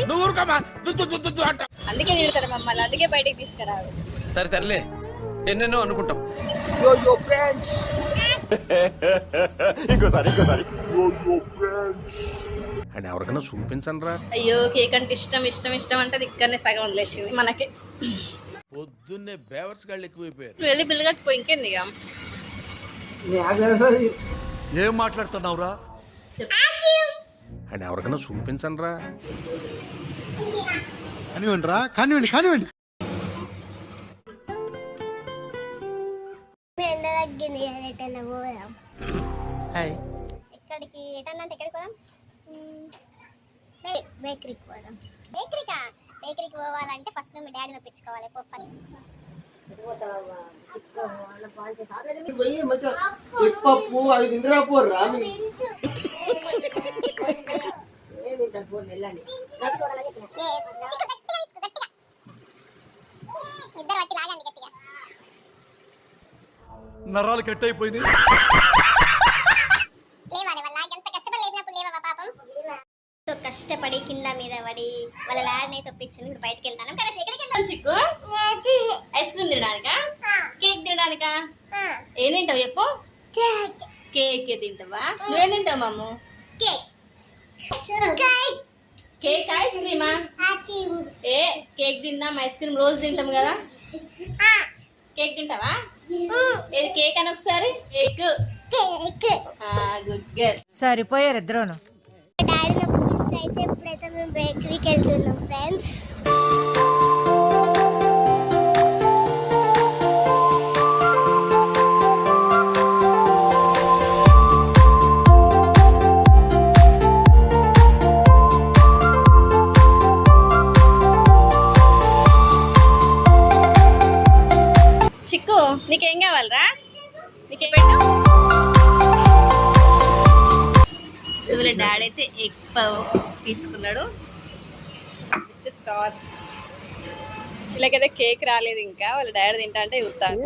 నువ్వు ఊరుకోమా అంట. అందుకే తిడతాడు మమ్మల్ని, అందుకే బయటికి తీసుకురాడు. సరే సర్లే, ఎన్నెన్నో అనుకుంటాం. ఇంకోసారి అని ఎవరికైనా చూపించండి రా. అయ్యో కేక్ అంటే ఇష్టం ఇష్టం ఇష్టం అంటే ఇక్కడనే సగం వదిలేసింది మనకి. పొద్దున్నే బేవర్స్ గాళ్ళు ఎక్కువైపోయారు. వెళ్ళి బిల్లు కట్టిపోయి ఇంకేంది ఇక. ఏం మాట్లాడుతున్నావురా అని ఎవరికైనా చూపించండి రా. కానివ్వండి రా, కానివ్వండి. ఎక్కడికి ఎటన్నా ఎక్కడికి పోదాం? బేకరీకి పోదాం. బేకరీకి పోవాలంటే ఫస్ట్ మీ డాడీని ఒప్పించుకోవాలి. పప్పు అది తింటరా పోర్రా. నరాలు కట్ అయిపోయింది. కష్టపడి కింద మీద పడి వాళ్ళ ల్యాడ్ని తప్పించింది. ఇప్పుడు బయటకు వెళ్తాను. ఎక్కడికి వెళ్తాం చిక్కు? ఐస్ క్రీమ్ తినడానికా, కేక్ తినడానికా? ఏం తింటావు చెప్పు? కేక్ తింటావా? నువ్వేం తింటావు మమ్ము? కేక్ ఐస్ క్రీమా? ఏ కేక్ తిందాం, ఐస్ క్రీమ్ రోజు తింటాం కదా. కేక్ తింటావా? ఏది కేక్ అని ఒకసారి. Cake good girl. సరిపోయారు ఇద్దరును. డాడీ అయితే ఎప్పుడైతే మేము బేకరీకి వెళ్తున్నాం ఫ్రెండ్స్. చిక్కు నీకేం కావాలరా? నీకే పెట్టు. వాళ్ళ డాడీ అయితే ఎగ్ పవ్ తీసుకున్నాడు విత్ సాస్. వీళ్ళకైతే కేక్ రాలేదు ఇంకా, వాళ్ళ డాడీ తింటా అంటే చూస్తాను.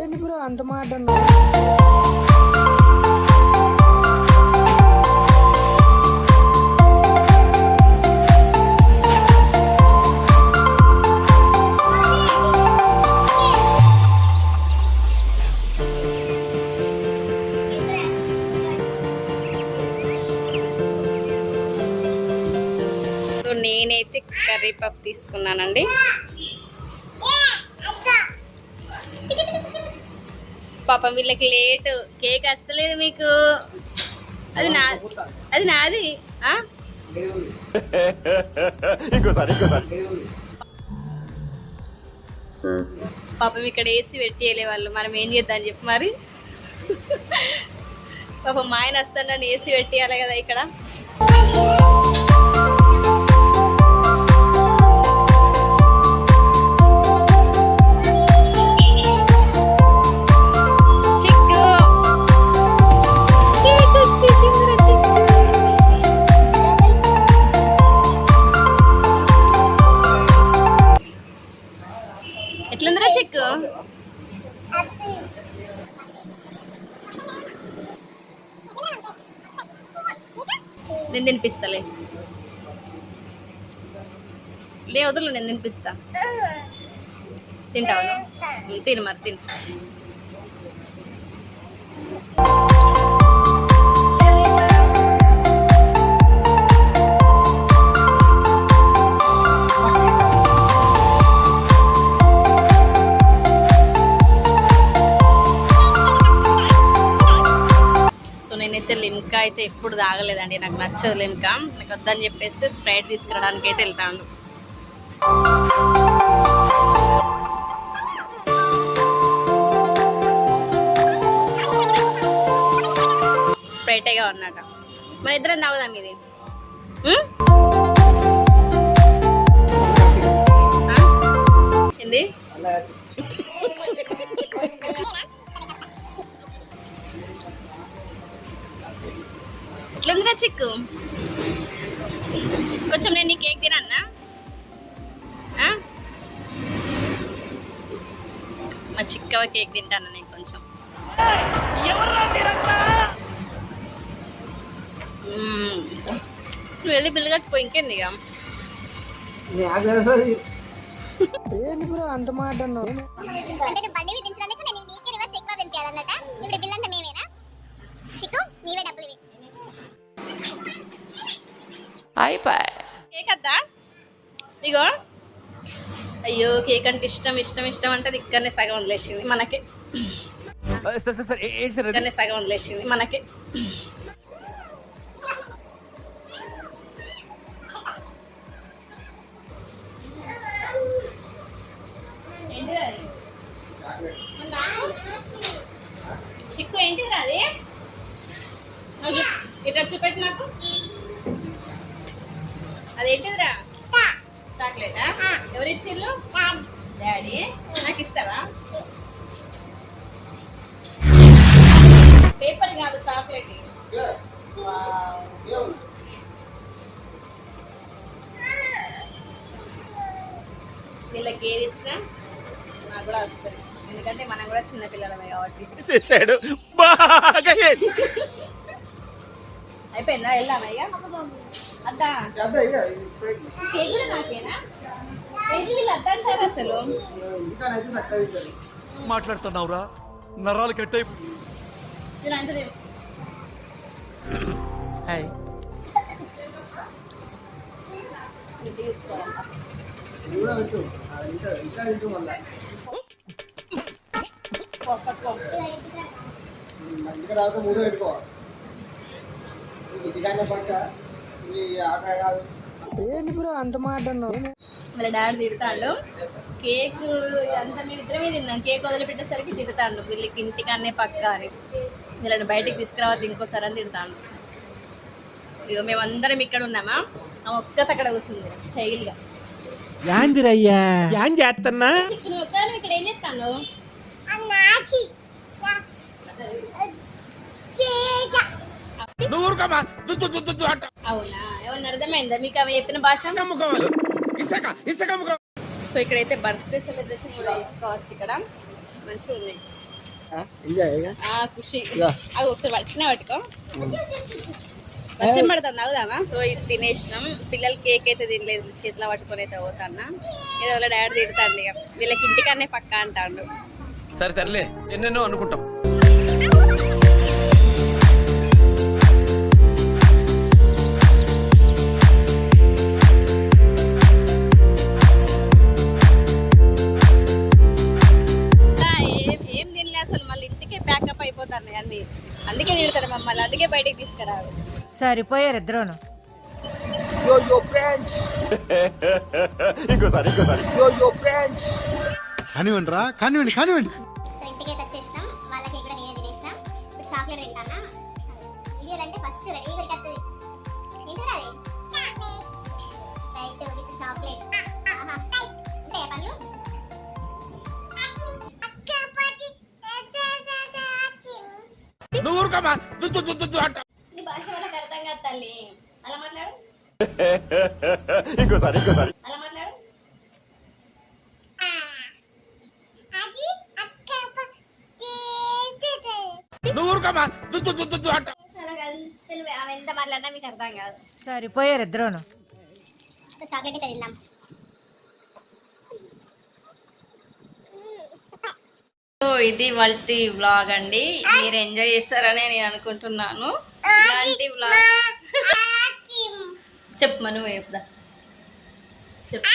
నేనైతే కర్రీ పఫ్ తీసుకున్నానండి. పాపం వీళ్ళకి లేట్, కేక్ వస్తలేదు మీకు. అది నాది. పాపం ఇక్కడ వేసి పెట్టేయలే వాళ్ళు. మనం ఏం చేద్దాం చెప్పు మరి. పాపం మా ఆయన వస్తానని వేసి పెట్టేయాలి కదా ఇక్కడ. ఎట్లుందిరా చెక్కు? నేను తినిపిస్తలే, లే వదులు, నేను తినిపిస్తా. తింటావు? తిను మరి, తిను. నేనైతే లిమ్కా అయితే ఎప్పుడు తాగలేదండి, నాకు నచ్చదు లిమ్కా. నాకు వద్దని చెప్పేస్తే స్ప్రైట్ తీసుకురావడానికి అయితే వెళ్తాను. స్ప్రైటేగా ఉన్నాక మన ఇద్దరం తాగుదాం ఇది. ఏంది? ఎట్లుందిరా చిక్కు? కొంచెం నేను నీ కేక్ తినన్నా? మా చిక్కవ కేక్ తింటాను నేను కొంచెం. నువ్వు వెళ్ళి బిల్లు కట్టిపోయి ఇంకేంది ఇక. ఏంటి బ్రో అంత మాట అన్నావు? అంటే నువ్వు బండి విధించినందుకు నేను నీకే రివర్స్ ఎక్కువ వినిపించాలన్నట. ఇప్పుడు బిల్ అంతా మేమేనా? చిక్కు నీవే డబ్బులు ఇవి. కేక్ వద్దా? ఇగో అయ్యో కేక్ అంటే ఇష్టం ఇష్టం ఇష్టం అంటే ఇక్కడనే సగం వదిలేసింది మనకి. ఇక్కడనే సగం వదిలేసింది మనకి. చిక్కు ఏంటిది అది? ఇట్లా చూపెట్టి నాకు. అదేంటిదిరా? చాక్లెటా? ఎవరిచ్చిళ్ళు? డాడీ. నాకు ఇస్తావా? పేపర్ కాదు చాక్లెట్. వీళ్ళకి ఏది ఇచ్చినా నాకు కూడా వస్తుంది, ఎందుకంటే మనం కూడా చిన్న పిల్లలమే కాబట్టి. చేశాడు బాగా. అయిపోయిందా? వెళ్దామా ఇక? అద్దా కేక్ కూడా నాకేనా? ఏంటి వీళ్ళు అద్దా అంటారు అసలు? మాట్లాడుతున్నావురా నరాలు కట్ అయిపో ఇలా అంటే మంచిగా రాక మూడు పెట్టుకో. ఇంటికన్నా పక్క ఈ ఆట కాదు. ఏంటి బ్రో అంత మాట అన్నావు? వాళ్ళ డాడీ తిడతాడు. కేక్ అంతా మేము ఇద్దరమే తిన్నాం. కేక్ వదిలిపెట్టేసరికి తిడతాడు, వీళ్ళకి ఇంటికన్నే పక్క అని. వీళ్ళని బయటికి తీసుకురావద్దు ఇంకోసారి అని తిడతాడు. ఇక మేమందరం ఇక్కడ ఉన్నామా, ఆమె ఒక్కత అక్కడ కూర్చుంది స్టైల్గా. యాందిరయ్యా యాన్ చేస్తున్నా. నువ్వు ఇక్కడ ఏం చేస్తాను? అవునా, ఏమన్నా అర్థమైందా మీకు ఆమె చెప్పిన భాష? సో ఇక్కడైతే బర్త్డే సెలబ్రేషన్ కూడా చేసుకోవచ్చు. ఇక్కడ మంచిగా ఉంది. ఖుషి అది ఒకసారి పట్టుకునే పట్టుకో. వర్షం పడుతుంది అవుదామా? సో ఇది తినేసినాం. పిల్లలు కేక్ అయితే తినలేదు, చేతిలో పట్టుకొని అయితే పోతాన్నా. ఏదో వాళ్ళ డాడీ తిడతాండి, ఇక వీళ్ళకి ఇంటికన్నే పక్క అంటాడు. సరే తరలే, ఎన్నెన్నో అనుకుంటాం. ఏం తినలే అసలు, మళ్ళీ ఇంటికే ప్యాకప్ అయిపోతాను అన్ని. అందుకే తిడతాడు మమ్మల్ని, అందుకే బయటికి తీసుకురాడు. సరిపోయారు ఇద్దరును. కానివ్వండి రా కానివ్వండి కానివ్వండి. సో ఇంటికైతే వచ్చేసినాం. వాళ్ళ కేక్ కూడా నేనే తినేసినాం. ఇప్పుడు చాక్లెట్ తింటానా? ఇయ్యాలంటే ఫస్ట్ రెడీ ఇక్కడికి వస్తుంది. ఏంటిరా అది? Right with chocolate. ఉంటాయా పనులు? నీ భాష వాళ్ళకి అర్థం కాదు తల్లి. అలా మాట్లాడు, అలా మాట్లాడు. అలా కాదు, తెలుగు ఆమె ఎంత మాట్లాడినా మీకు అర్థం కాదు. సరిపోయారు ఇద్దరును. సో చాక్లెట్ అయితే తిందాం. సో ఇది వాళ్ళ వ్లాగ్ అండి. మీరు ఎంజాయ్ చేస్తారని నేను అనుకుంటున్నాను. ఇలాంటి వ్లాగ్ చెప్పు మనం చెప్దా చెప్పు.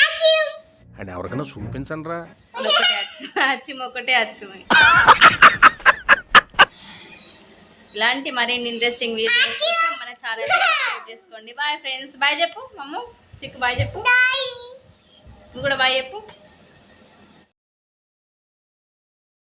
అని ఎవరికైనా చూపించండి రా. ఒకటే అచ్చు అచ్చు ఒకటే అచ్చు. ఇలాంటి మరిన్ని ఇంట్రెస్టింగ్ వీడియోస్ కోసం మన ఛానల్ సబ్స్క్రైబ్ చేసుకోండి. Bye friends. బాయ్ చెప్పు మమ్మ. చిక్కు బాయ్ చెప్పు. నువ్వు కూడా బాయ్ చెప్పు.